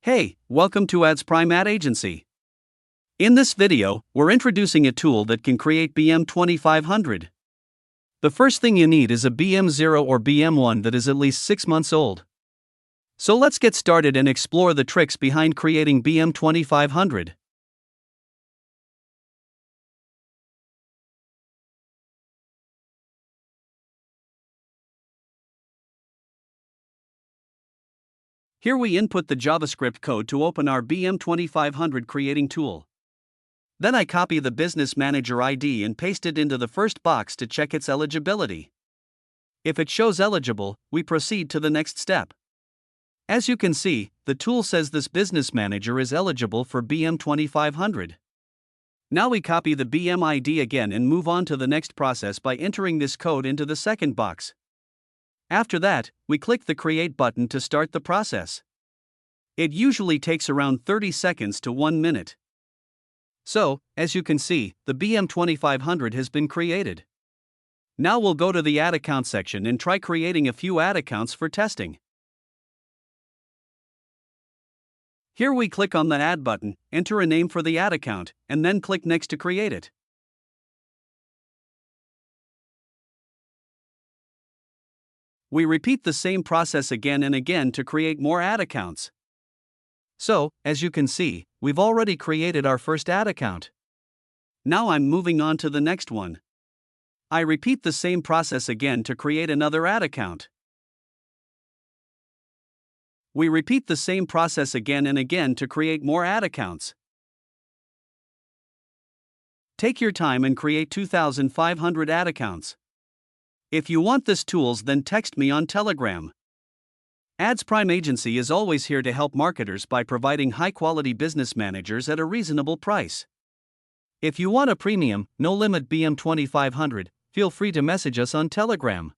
Hey, welcome to Ads Prime Ad Agency. In this video, we're introducing a tool that can create BM 2500. The first thing you need is a BM0 or BM1 that is at least 6 months old. So let's get started and explore the tricks behind creating BM 2500. Here we input the JavaScript code to open our BM 2500 creating tool. Then I copy the Business Manager ID and paste it into the first box to check its eligibility. If it shows eligible, we proceed to the next step. As you can see, the tool says this Business Manager is eligible for BM 2500. Now we copy the BM ID again and move on to the next process by entering this code into the second box. After that, we click the Create button to start the process. It usually takes around 30 seconds to 1 minute. So, as you can see, the BM 2500 has been created. Now we'll go to the Ad Account section and try creating a few ad accounts for testing. Here we click on the Add button, enter a name for the ad account, and then click Next to create it. We repeat the same process again and again to create more ad accounts. So, as you can see, we've already created our first ad account. Now I'm moving on to the next one. I repeat the same process again to create another ad account. We repeat the same process again and again to create more ad accounts. Take your time and create 2,500 ad accounts. If you want this tools, then text me on Telegram. Ads Prime Agency is always here to help marketers by providing high-quality business managers at a reasonable price. If you want a premium, no-limit BM 2500, feel free to message us on Telegram.